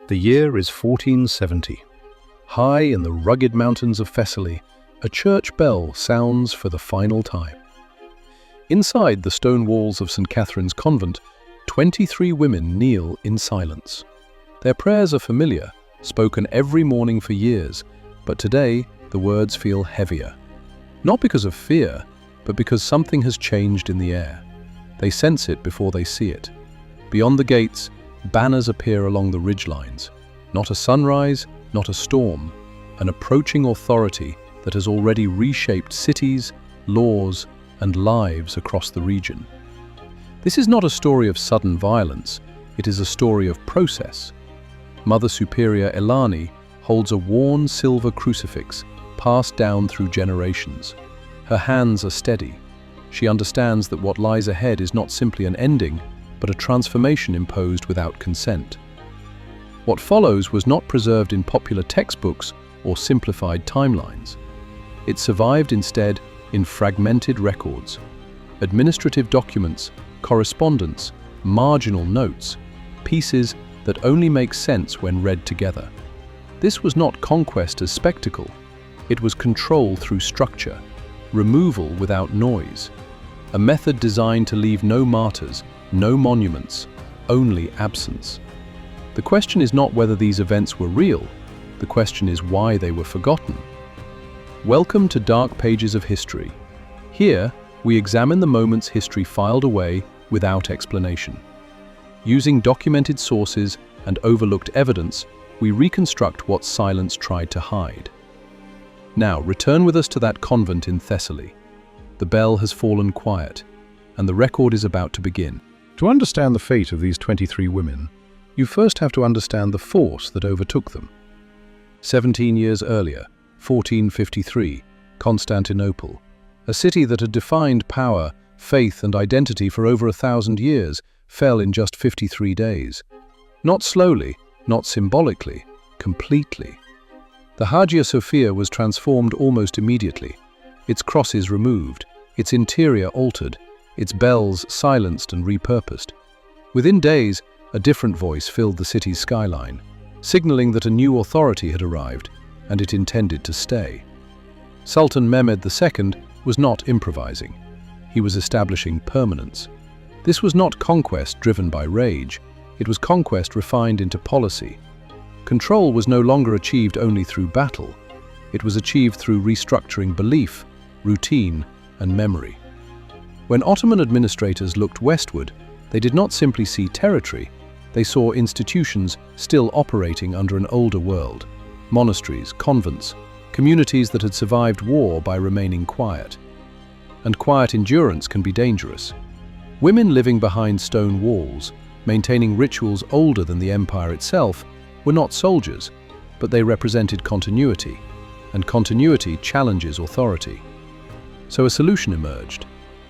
The year is 1470. High in the rugged mountains of Thessaly, a church bell sounds for the final time. Inside the stone walls of St. Catherine's Convent, 23 women kneel in silence. Their prayers are familiar, spoken every morning for years, but today the words feel heavier. Not because of fear, but because something has changed in the air. They sense it before they see it. Beyond the gates, banners appear along the ridgelines. Not a sunrise, not a storm, an approaching authority that has already reshaped cities, laws, and lives across the region. This is not a story of sudden violence, it is a story of process. Mother Superior Elani holds a worn silver crucifix passed down through generations. Her hands are steady. She understands that what lies ahead is not simply an ending, but a transformation imposed without consent. What follows was not preserved in popular textbooks or simplified timelines. It survived instead in fragmented records, administrative documents, correspondence, marginal notes, pieces that only make sense when read together. This was not conquest as spectacle. It was control through structure, removal without noise, a method designed to leave no martyrs, no monuments, only absence. The question is not whether these events were real, the question is why they were forgotten. Welcome to Dark Pages of History. Here, we examine the moments history filed away without explanation. Using documented sources and overlooked evidence, we reconstruct what silence tried to hide. Now, return with us to that convent in Thessaly. The bell has fallen quiet, and the record is about to begin. To understand the fate of these 23 women, you first have to understand the force that overtook them. 17 years earlier, 1453, Constantinople, a city that had defined power, faith, and identity for over 1,000 years, fell in just 53 days. Not slowly, not symbolically, completely. The Hagia Sophia was transformed almost immediately, its crosses removed, its interior altered, its bells silenced and repurposed. Within days, a different voice filled the city's skyline, signaling that a new authority had arrived, and it intended to stay. Sultan Mehmed II was not improvising. He was establishing permanence. This was not conquest driven by rage, it was conquest refined into policy. Control was no longer achieved only through battle. It was achieved through restructuring belief, routine, and memory. When Ottoman administrators looked westward, they did not simply see territory, they saw institutions still operating under an older world. Monasteries, convents, communities that had survived war by remaining quiet. And quiet endurance can be dangerous. Women living behind stone walls, maintaining rituals older than the empire itself, were not soldiers, but they represented continuity, and continuity challenges authority. So a solution emerged,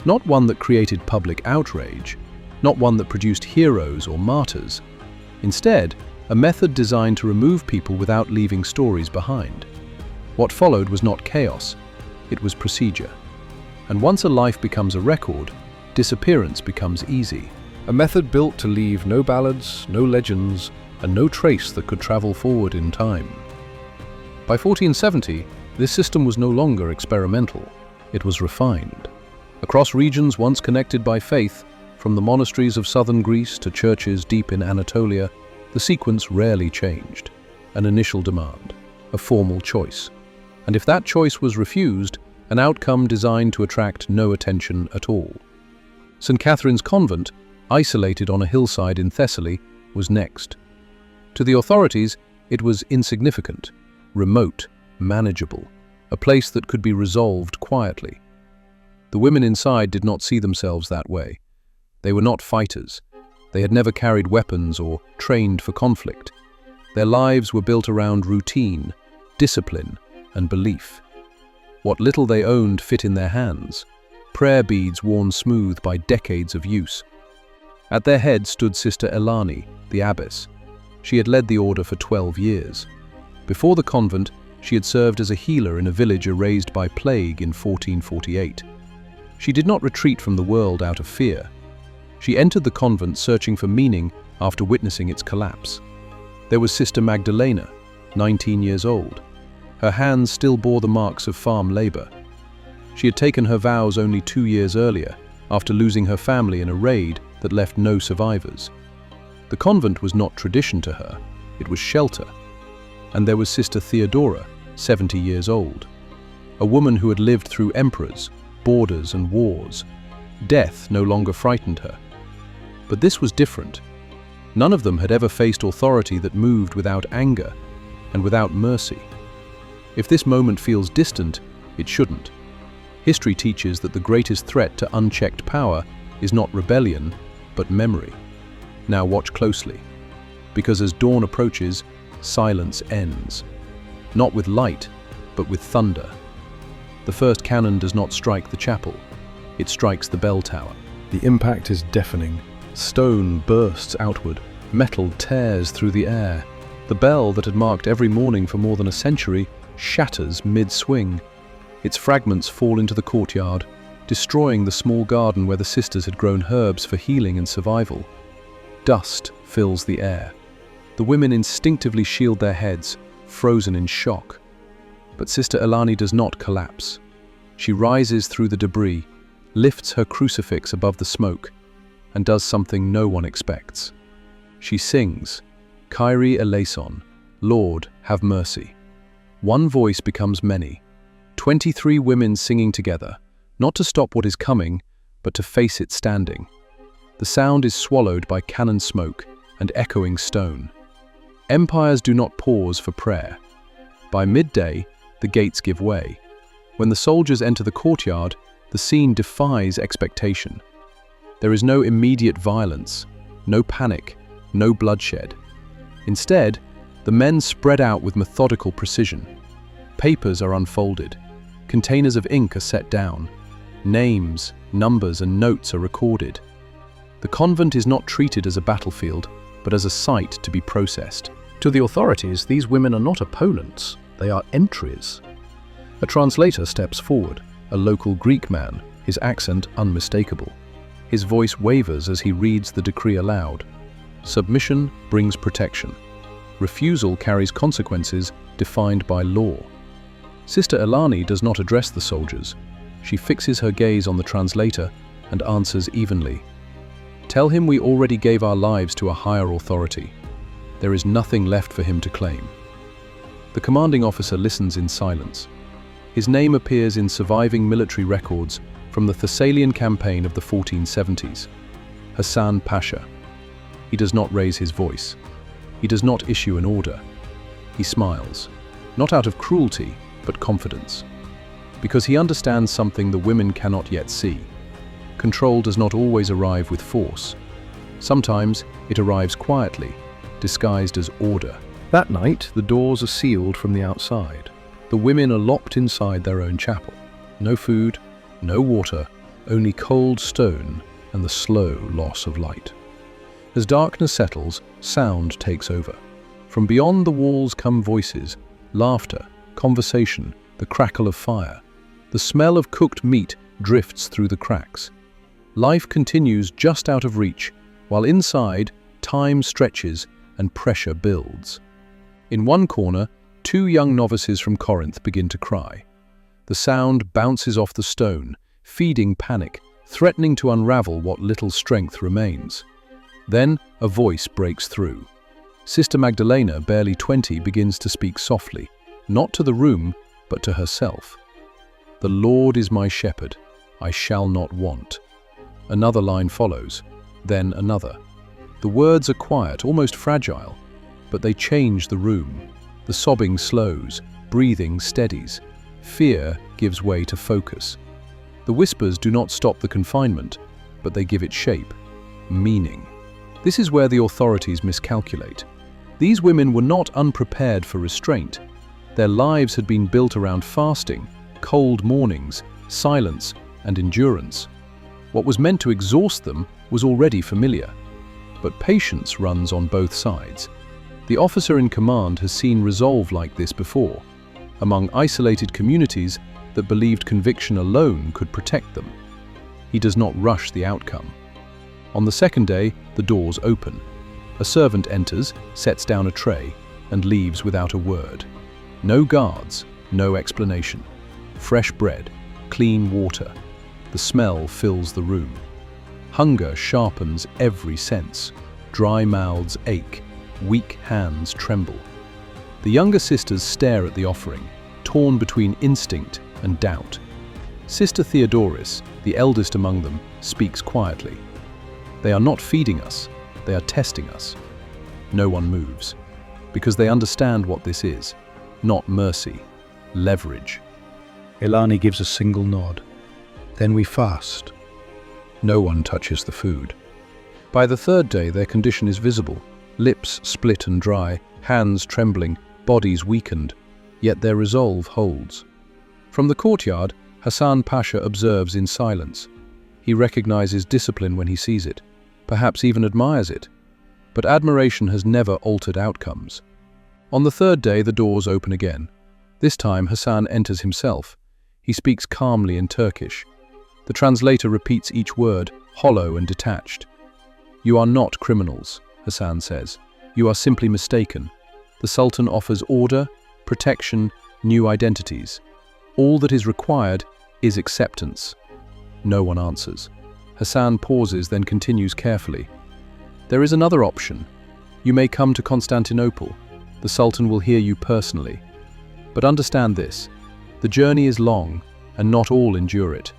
not one that created public outrage, not one that produced heroes or martyrs. Instead, a method designed to remove people without leaving stories behind. What followed was not chaos, it was procedure. And once a life becomes a record, disappearance becomes easy. A method built to leave no ballads, no legends, and no trace that could travel forward in time. By 1470, this system was no longer experimental, it was refined. Across regions once connected by faith, from the monasteries of southern Greece to churches deep in Anatolia, the sequence rarely changed. An initial demand, a formal choice. And if that choice was refused, an outcome designed to attract no attention at all. St. Catherine's Convent, isolated on a hillside in Thessaly, was next. To the authorities, it was insignificant, remote, manageable, a place that could be resolved quietly. The women inside did not see themselves that way. They were not fighters. They had never carried weapons or trained for conflict. Their lives were built around routine, discipline, and belief. What little they owned fit in their hands, prayer beads worn smooth by decades of use. At their head stood Sister Elani, the abbess. She had led the order for 12 years. Before the convent, she had served as a healer in a village erased by plague in 1448. She did not retreat from the world out of fear. She entered the convent searching for meaning after witnessing its collapse. There was Sister Magdalena, 19 years old. Her hands still bore the marks of farm labor. She had taken her vows only 2 years earlier, after losing her family in a raid that left no survivors. The convent was not tradition to her, it was shelter. And there was Sister Theodora, 70 years old. A woman who had lived through emperors, borders and wars. Death no longer frightened her. But this was different. None of them had ever faced authority that moved without anger and without mercy. If this moment feels distant, it shouldn't. History teaches that the greatest threat to unchecked power is not rebellion, but memory. Now watch closely, because as dawn approaches, silence ends. Not with light, but with thunder. The first cannon does not strike the chapel, it strikes the bell tower. The impact is deafening. Stone bursts outward, metal tears through the air. The bell that had marked every morning for more than a century shatters mid-swing. Its fragments fall into the courtyard, destroying the small garden where the sisters had grown herbs for healing and survival. Dust fills the air. The women instinctively shield their heads, frozen in shock. But Sister Elani does not collapse. She rises through the debris, lifts her crucifix above the smoke, and does something no one expects. She sings, Kyrie eleison, Lord, have mercy. One voice becomes many. 23 women singing together, not to stop what is coming, but to face it standing. The sound is swallowed by cannon smoke and echoing stone. Empires do not pause for prayer. By midday, the gates give way. When the soldiers enter the courtyard, the scene defies expectation. There is no immediate violence, no panic, no bloodshed. Instead, the men spread out with methodical precision. Papers are unfolded. Containers of ink are set down. Names, numbers, and notes are recorded. The convent is not treated as a battlefield, but as a site to be processed. To the authorities, these women are not opponents, they are entries. A translator steps forward, a local Greek man, his accent unmistakable. His voice wavers as he reads the decree aloud. Submission brings protection. Refusal carries consequences defined by law. Sister Elani does not address the soldiers. She fixes her gaze on the translator and answers evenly. Tell him we already gave our lives to a higher authority. There is nothing left for him to claim. The commanding officer listens in silence. His name appears in surviving military records from the Thessalian campaign of the 1470s. Hassan Pasha. He does not raise his voice. He does not issue an order. He smiles, not out of cruelty, but confidence. Because he understands something the women cannot yet see. Control does not always arrive with force. Sometimes it arrives quietly, disguised as order. That night, the doors are sealed from the outside. The women are locked inside their own chapel. No food, no water, only cold stone and the slow loss of light. As darkness settles, sound takes over. From beyond the walls come voices, laughter, conversation, the crackle of fire. The smell of cooked meat drifts through the cracks. Life continues just out of reach, while inside, time stretches and pressure builds. In one corner, 2 young novices from Corinth begin to cry. The sound bounces off the stone, feeding panic, threatening to unravel what little strength remains. Then a voice breaks through. Sister Magdalena, barely 20, begins to speak softly, not to the room, but to herself. The Lord is my shepherd, I shall not want. Another line follows, then another. The words are quiet, almost fragile, but they change the room. The sobbing slows, breathing steadies. Fear gives way to focus. The whispers do not stop the confinement, but they give it shape, meaning. This is where the authorities miscalculate. These women were not unprepared for restraint. Their lives had been built around fasting, cold mornings, silence, and endurance. What was meant to exhaust them was already familiar. But patience runs on both sides. The officer in command has seen resolve like this before, among isolated communities that believed conviction alone could protect them. He does not rush the outcome. On the second day, the doors open. A servant enters, sets down a tray, and leaves without a word. No guards, no explanation. Fresh bread, clean water. The smell fills the room. Hunger sharpens every sense. Dry mouths ache, weak hands tremble. The younger sisters stare at the offering, torn between instinct and doubt. Sister Theodoris, the eldest among them, speaks quietly. They are not feeding us, they are testing us. No one moves, because they understand what this is. Not mercy, leverage. Elani gives a single nod. Then we fast. No one touches the food. By the third day, their condition is visible. Lips split and dry, hands trembling, bodies weakened. Yet their resolve holds. From the courtyard, Hassan Pasha observes in silence. He recognizes discipline when he sees it, perhaps even admires it. But admiration has never altered outcomes. On the third day, the doors open again. This time, Hassan enters himself. He speaks calmly in Turkish. The translator repeats each word, hollow and detached. "You are not criminals," Hassan says. "You are simply mistaken. The Sultan offers order, protection, new identities. All that is required is acceptance." No one answers. Hassan pauses, then continues carefully. "There is another option. You may come to Constantinople. The Sultan will hear you personally. But understand this, the journey is long, and not all endure it."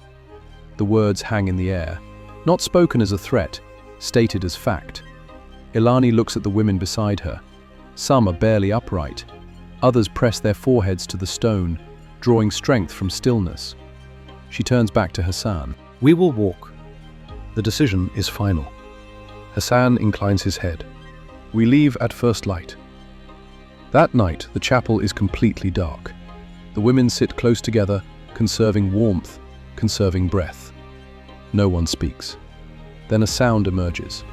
The words hang in the air, not spoken as a threat, stated as fact. Elani looks at the women beside her. Some are barely upright. Others press their foreheads to the stone, drawing strength from stillness. She turns back to Hassan. "We will walk." The decision is final. Hassan inclines his head. We leave at first light. That night, the chapel is completely dark. The women sit close together, conserving warmth, conserving breath. No one speaks. Then a sound emerges.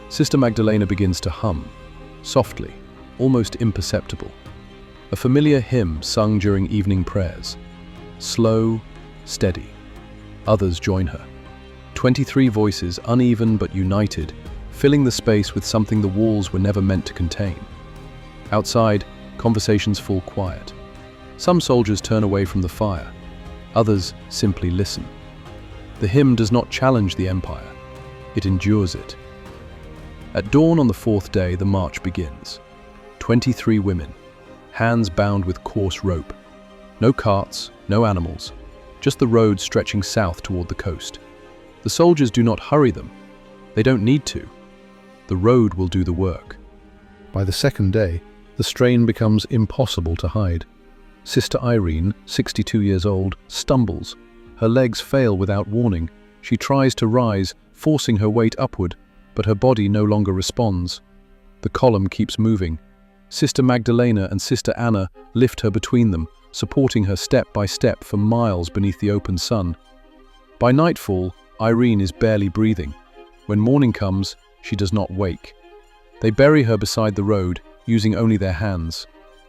Sister Magdalena begins to hum, softly, almost imperceptible. A familiar hymn sung during evening prayers. Slow, steady. Others join her. 23 voices, uneven but united, filling the space with something the walls were never meant to contain. Outside, conversations fall quiet. Some soldiers turn away from the fire. Others simply listen. The hymn does not challenge the empire. It endures it. At dawn on the fourth day, the march begins. 23 women, hands bound with coarse rope. No carts, no animals, just the road stretching south toward the coast. The soldiers do not hurry them. They don't need to. The road will do the work. By the second day, the strain becomes impossible to hide. Sister Irene, 62 years old, stumbles. Her legs fail without warning. She tries to rise, forcing her weight upward, but her body no longer responds. The column keeps moving. Sister Magdalena and Sister Anna lift her between them, supporting her step by step for miles beneath the open sun. By nightfall, Irene is barely breathing. When morning comes, she does not wake. They bury her beside the road, using only their hands.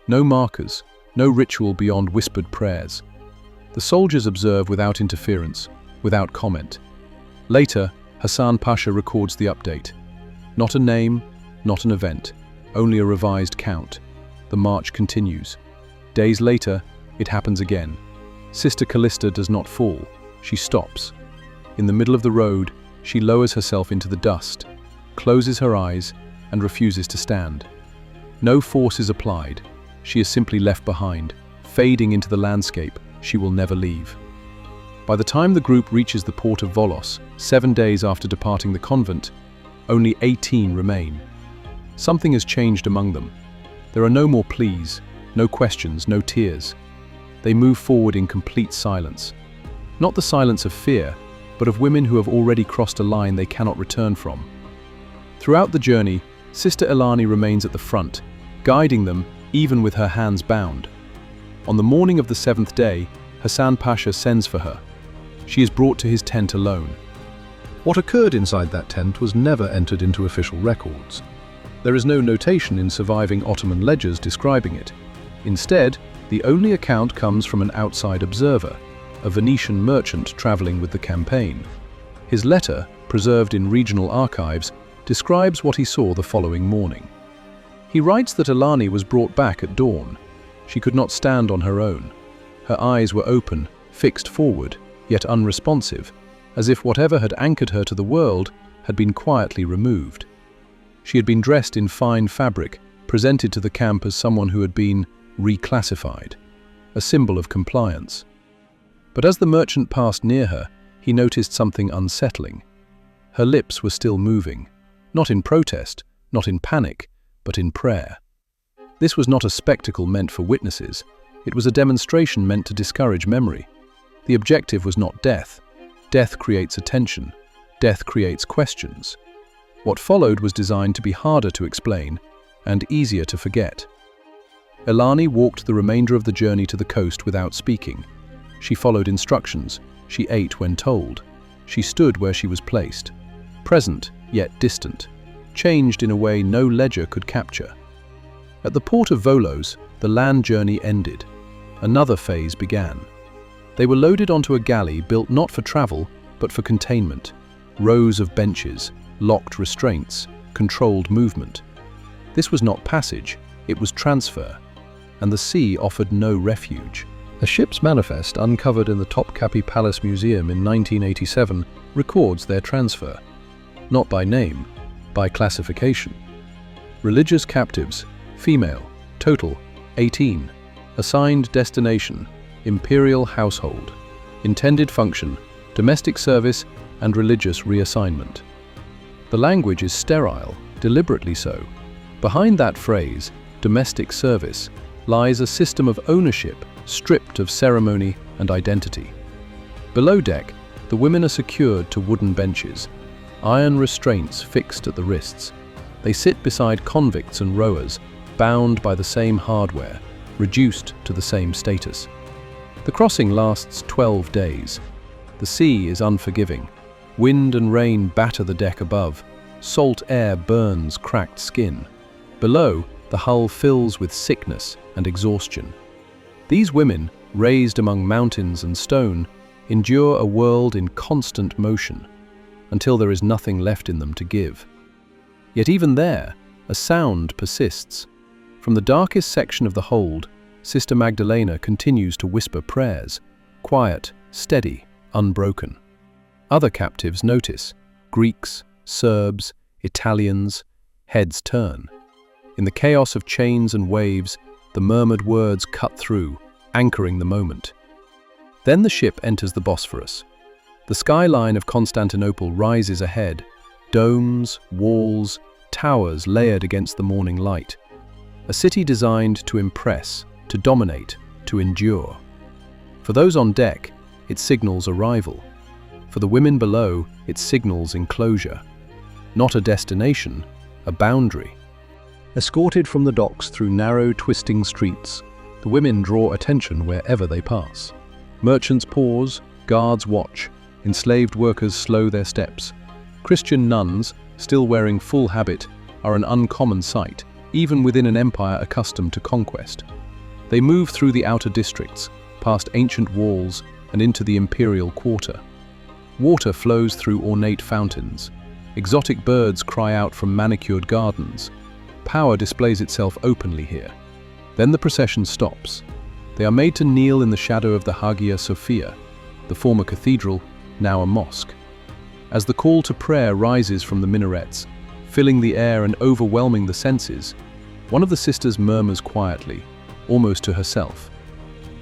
No markers, no ritual beyond whispered prayers. The soldiers observe without interference, without comment. Later, Hassan Pasha records the update. Not a name, not an event, only a revised count. The march continues. Days later, it happens again. Sister Callista does not fall. She stops. In the middle of the road, she lowers herself into the dust, closes her eyes, and refuses to stand. No force is applied. She is simply left behind, fading into the landscape she will never leave. By the time the group reaches the port of Volos, 7 days after departing the convent, only 18 remain. Something has changed among them. There are no more pleas, no questions, no tears. They move forward in complete silence. Not the silence of fear, but of women who have already crossed a line they cannot return from. Throughout the journey, Sister Elani remains at the front, guiding them even with her hands bound. On the morning of the 7th day, Hassan Pasha sends for her. She is brought to his tent alone. What occurred inside that tent was never entered into official records. There is no notation in surviving Ottoman ledgers describing it. Instead, the only account comes from an outside observer, a Venetian merchant traveling with the campaign. His letter, preserved in regional archives, describes what he saw the following morning. He writes that Alani was brought back at dawn. She could not stand on her own. Her eyes were open, fixed forward, yet unresponsive, as if whatever had anchored her to the world had been quietly removed. She had been dressed in fine fabric, presented to the camp as someone who had been reclassified, a symbol of compliance. But as the merchant passed near her, he noticed something unsettling. Her lips were still moving, not in protest, not in panic, but in prayer. This was not a spectacle meant for witnesses. It was a demonstration meant to discourage memory. The objective was not death. Death creates attention. Death creates questions. What followed was designed to be harder to explain and easier to forget. Alani walked the remainder of the journey to the coast without speaking. She followed instructions. She ate when told. She stood where she was placed. Present, yet distant. Changed in a way no ledger could capture. At the port of Volos, the land journey ended. Another phase began. They were loaded onto a galley built not for travel, but for containment. Rows of benches, locked restraints, controlled movement. This was not passage, it was transfer, and the sea offered no refuge. A ship's manifest uncovered in the Topkapi Palace Museum in 1987 records their transfer, not by name, by classification. Religious captives, female, total 18. Assigned destination, imperial household. Intended function, domestic service and religious reassignment. The language is sterile, deliberately so. Behind that phrase, domestic service, lies a system of ownership stripped of ceremony and identity. Below deck, the women are secured to wooden benches, iron restraints fixed at the wrists. They sit beside convicts and rowers, bound by the same hardware, reduced to the same status. The crossing lasts 12 days. The sea is unforgiving. Wind and rain batter the deck above. Salt air burns cracked skin. Below, the hull fills with sickness and exhaustion. These women, raised among mountains and stone, endure a world in constant motion, until there is nothing left in them to give. Yet even there, a sound persists. From the darkest section of the hold, Sister Magdalena continues to whisper prayers, quiet, steady, unbroken. Other captives notice, Greeks, Serbs, Italians, heads turn. In the chaos of chains and waves, the murmured words cut through, anchoring the moment. Then the ship enters the Bosphorus. The skyline of Constantinople rises ahead, domes, walls, towers layered against the morning light. A city designed to impress, to dominate, to endure. For those on deck, it signals arrival. For the women below, it signals enclosure. Not a destination, a boundary. Escorted from the docks through narrow, twisting streets, the women draw attention wherever they pass. Merchants pause, guards watch, enslaved workers slow their steps. Christian nuns, still wearing full habit, are an uncommon sight, even within an empire accustomed to conquest. They move through the outer districts, past ancient walls and into the imperial quarter. Water flows through ornate fountains. Exotic birds cry out from manicured gardens. Power displays itself openly here. Then the procession stops. They are made to kneel in the shadow of the Hagia Sophia, the former cathedral, now a mosque. As the call to prayer rises from the minarets, filling the air and overwhelming the senses, one of the sisters murmurs quietly, almost to herself,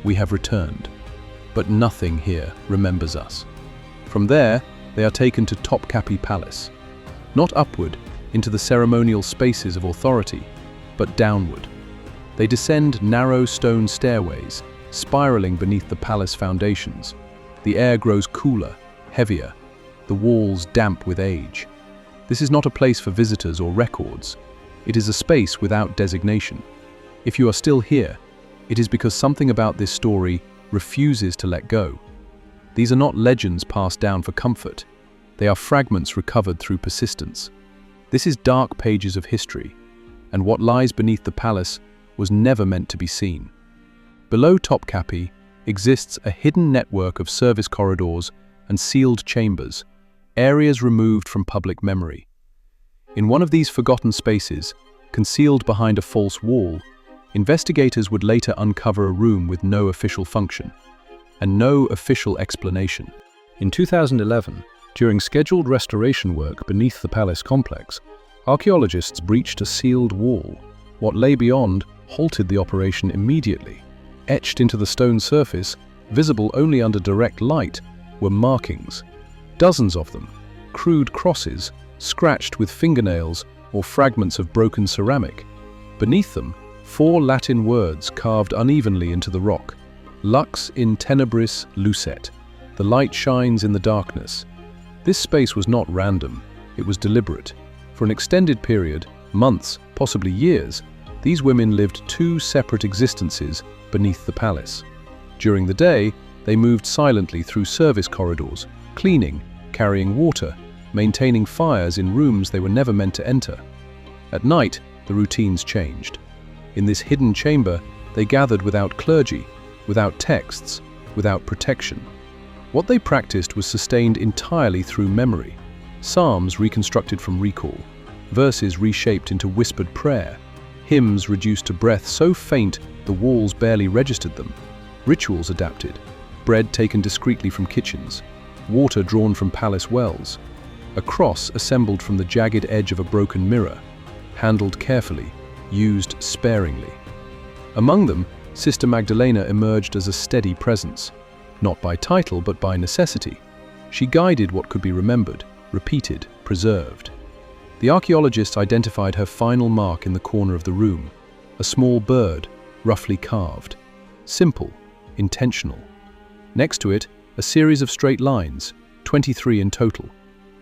"We have returned, but nothing here remembers us." From there, they are taken to Topkapi Palace, not upward into the ceremonial spaces of authority, but downward. They descend narrow stone stairways, spiraling beneath the palace foundations. The air grows cooler, heavier, the walls damp with age. This is not a place for visitors or records. It is a space without designation. If you are still here, it is because something about this story refuses to let go. These are not legends passed down for comfort. They are fragments recovered through persistence. This is dark pages of history, and what lies beneath the palace was never meant to be seen. Below Topkapi exists a hidden network of service corridors and sealed chambers, areas removed from public memory. In one of these forgotten spaces, concealed behind a false wall, investigators would later uncover a room with no official function and no official explanation. In 2011, during scheduled restoration work beneath the palace complex, archaeologists breached a sealed wall. What lay beyond halted the operation immediately. Etched into the stone surface, visible only under direct light, were markings. Dozens of them, crude crosses, scratched with fingernails or fragments of broken ceramic. Beneath them, 4 Latin words carved unevenly into the rock. Lux in tenebris lucet. The light shines in the darkness. This space was not random, it was deliberate. For an extended period, months, possibly years, these women lived 2 separate existences beneath the palace. During the day, they moved silently through service corridors, cleaning, carrying water, maintaining fires in rooms they were never meant to enter. At night, the routines changed. In this hidden chamber, they gathered without clergy, without texts, without protection. What they practiced was sustained entirely through memory. Psalms reconstructed from recall, verses reshaped into whispered prayer, hymns reduced to breath so faint the walls barely registered them, rituals adapted, bread taken discreetly from kitchens, water drawn from palace wells, a cross assembled from the jagged edge of a broken mirror, handled carefully, used sparingly. Among them, Sister Magdalena emerged as a steady presence, not by title but by necessity. She guided what could be remembered, repeated, preserved. The archaeologists identified her final mark in the corner of the room, a small bird, roughly carved. Simple, intentional. Next to it, a series of straight lines, 23 in total,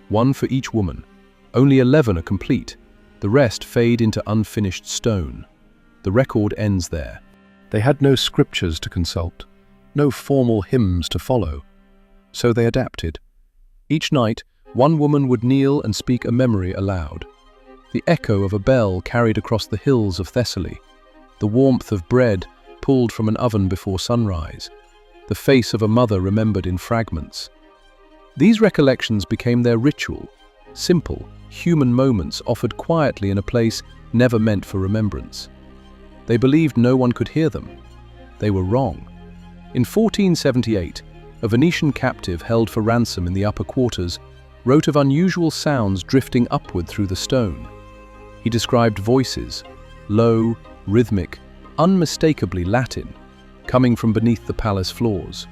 1 for each woman. Only 11 are complete. The rest fade into unfinished stone. The record ends there. They had no scriptures to consult, no formal hymns to follow. So they adapted. Each night, one woman would kneel and speak a memory aloud. The echo of a bell carried across the hills of Thessaly, the warmth of bread pulled from an oven before sunrise, the face of a mother remembered in fragments. These recollections became their ritual, simple, human moments offered quietly in a place never meant for remembrance. They believed no one could hear them. They were wrong. In 1478, a Venetian captive held for ransom in the upper quarters wrote of unusual sounds drifting upward through the stone. He described voices, low, rhythmic, unmistakably Latin, coming from beneath the palace floors.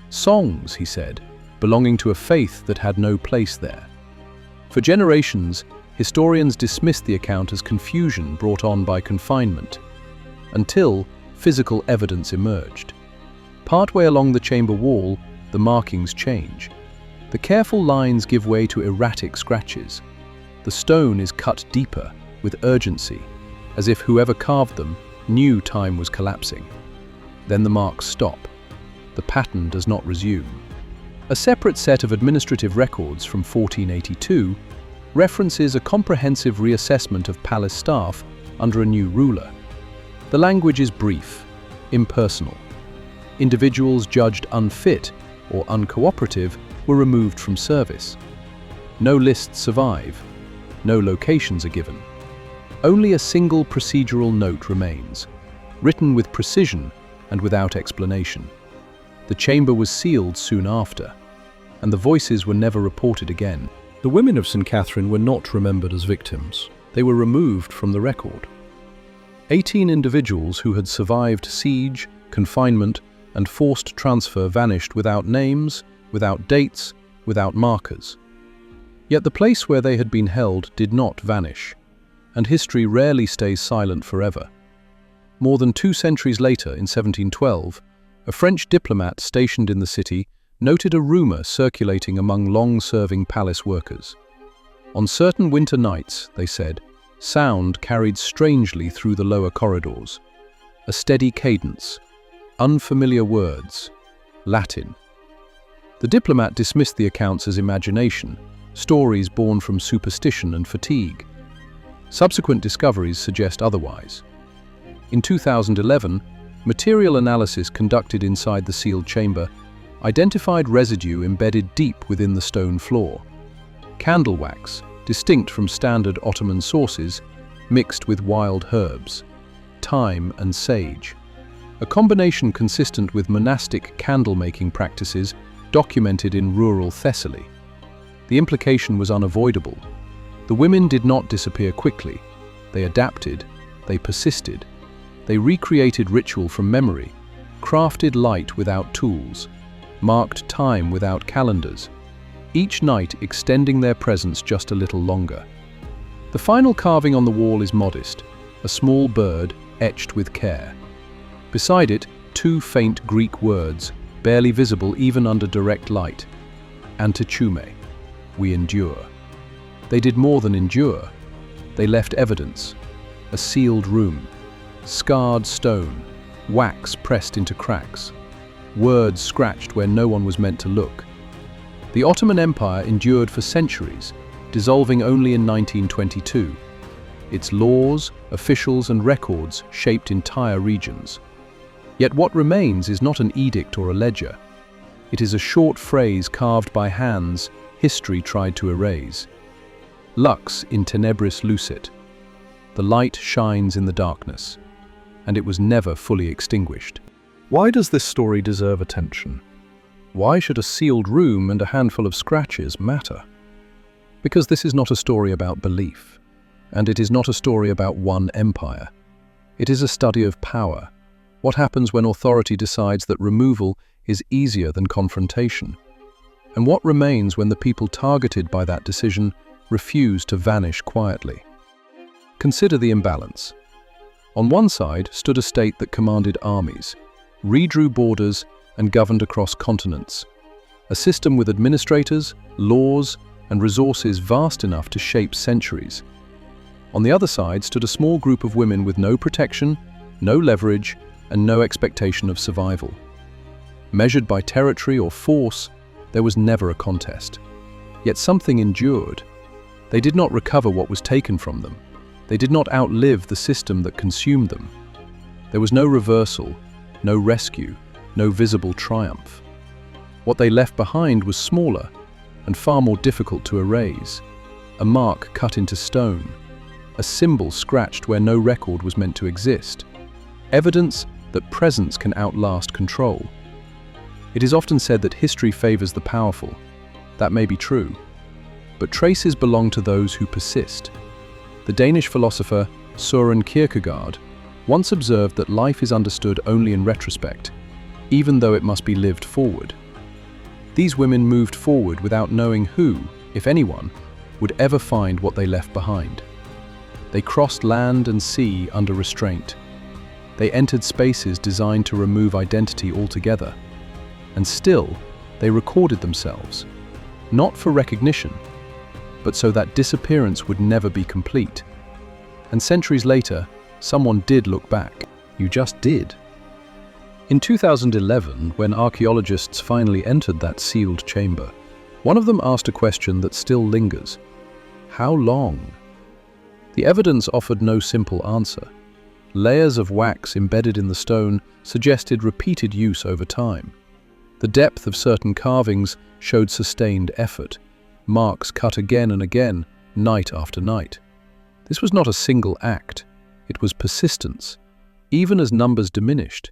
Songs, he said, belonging to a faith that had no place there. For generations, historians dismissed the account as confusion brought on by confinement, until physical evidence emerged. Partway along the chamber wall, the markings change. The careful lines give way to erratic scratches. The stone is cut deeper, with urgency, as if whoever carved them knew time was collapsing. Then the marks stop. The pattern does not resume. A separate set of administrative records from 1482 references a comprehensive reassessment of palace staff under a new ruler. The language is brief, impersonal. Individuals judged unfit or uncooperative were removed from service. No lists survive. No locations are given. Only a single procedural note remains, written with precision and without explanation. The chamber was sealed soon after, and the voices were never reported again. The women of St. Catherine were not remembered as victims. They were removed from the record. 18 individuals who had survived siege, confinement, and forced transfer vanished without names, without dates, without markers. Yet the place where they had been held did not vanish, and history rarely stays silent forever. More than 2 centuries later, in 1712, a French diplomat stationed in the city noted a rumor circulating among long-serving palace workers. On certain winter nights, they said, sound carried strangely through the lower corridors. A steady cadence, unfamiliar words, Latin. The diplomat dismissed the accounts as imagination, stories born from superstition and fatigue. Subsequent discoveries suggest otherwise. In 2011, material analysis conducted inside the sealed chamber identified residue embedded deep within the stone floor. Candle wax, distinct from standard Ottoman sauces, mixed with wild herbs, thyme and sage, a combination consistent with monastic candle-making practices documented in rural Thessaly. The implication was unavoidable. The women did not disappear quickly. They adapted, they persisted, they recreated ritual from memory, crafted light without tools, marked time without calendars, each night extending their presence just a little longer. The final carving on the wall is modest, a small bird etched with care. Beside it, two faint Greek words, barely visible even under direct light. Antitume, we endure. They did more than endure. They left evidence. A sealed room, scarred stone, wax pressed into cracks, words scratched where no one was meant to look. The Ottoman Empire endured for centuries, dissolving only in 1922. Its laws, officials and records shaped entire regions. Yet what remains is not an edict or a ledger. It is a short phrase carved by hands history tried to erase. Lux in tenebris lucet. The light shines in the darkness, and it was never fully extinguished. Why does this story deserve attention? Why should a sealed room and a handful of scratches matter? Because this is not a story about belief, and it is not a story about one empire. It is a study of power. What happens when authority decides that removal is easier than confrontation? And what remains when the people targeted by that decision refuse to vanish quietly? Consider the imbalance. On one side stood a state that commanded armies, redrew borders, and governed across continents. A system with administrators, laws, and resources vast enough to shape centuries. On the other side stood a small group of women with no protection, no leverage, and no expectation of survival. Measured by territory or force, there was never a contest. Yet something endured. They did not recover what was taken from them. They did not outlive the system that consumed them. There was no reversal, no rescue, no visible triumph. What they left behind was smaller and far more difficult to erase. A mark cut into stone, a symbol scratched where no record was meant to exist. Evidence that presence can outlast control. It is often said that history favors the powerful. That may be true, but traces belong to those who persist. The Danish philosopher Søren Kierkegaard once observed that life is understood only in retrospect, even though it must be lived forward. These women moved forward without knowing who, if anyone, would ever find what they left behind. They crossed land and sea under restraint. They entered spaces designed to remove identity altogether. And still, they recorded themselves, not for recognition, but so that disappearance would never be complete. And centuries later, someone did look back. You just did. In 2011, when archaeologists finally entered that sealed chamber, one of them asked a question that still lingers. How long? The evidence offered no simple answer. Layers of wax embedded in the stone suggested repeated use over time. The depth of certain carvings showed sustained effort, marks cut again and again, night after night. This was not a single act, it was persistence. Even as numbers diminished,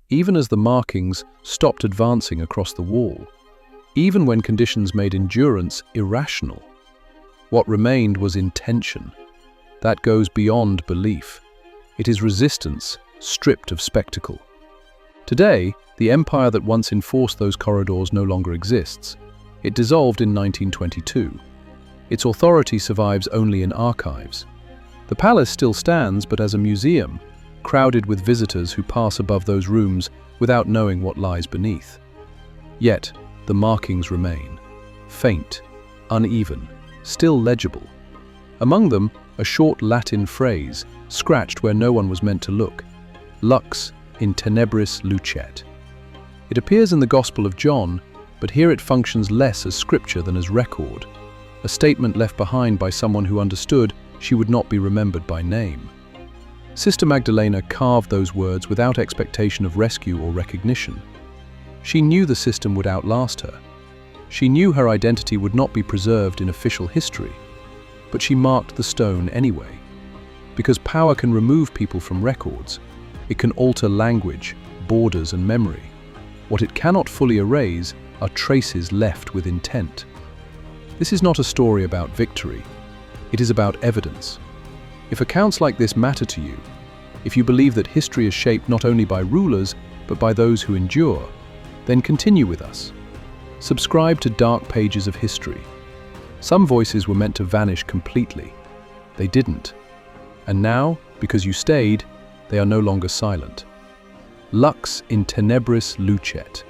even as the markings stopped advancing across the wall, even when conditions made endurance irrational. What remained was intention. That goes beyond belief. It is resistance, stripped of spectacle. Today, the empire that once enforced those corridors no longer exists. It dissolved in 1922. Its authority survives only in archives. The palace still stands, but as a museum, crowded with visitors who pass above those rooms without knowing what lies beneath. Yet, the markings remain. Faint, uneven, still legible. Among them, a short Latin phrase, scratched where no one was meant to look. Lux in tenebris lucet. It appears in the Gospel of John, but here it functions less as scripture than as record, a statement left behind by someone who understood she would not be remembered by name. Sister Magdalena carved those words without expectation of rescue or recognition. She knew the system would outlast her. She knew her identity would not be preserved in official history. but she marked the stone anyway. Because power can remove people from records, it can alter language, borders, and memory. What it cannot fully erase are traces left with intent. This is not a story about victory. It is about evidence. If accounts like this matter to you, if you believe that history is shaped not only by rulers, but by those who endure, then continue with us. Subscribe to Dark Pages of History. Some voices were meant to vanish completely. They didn't. And now, because you stayed, they are no longer silent. Lux in tenebris lucet.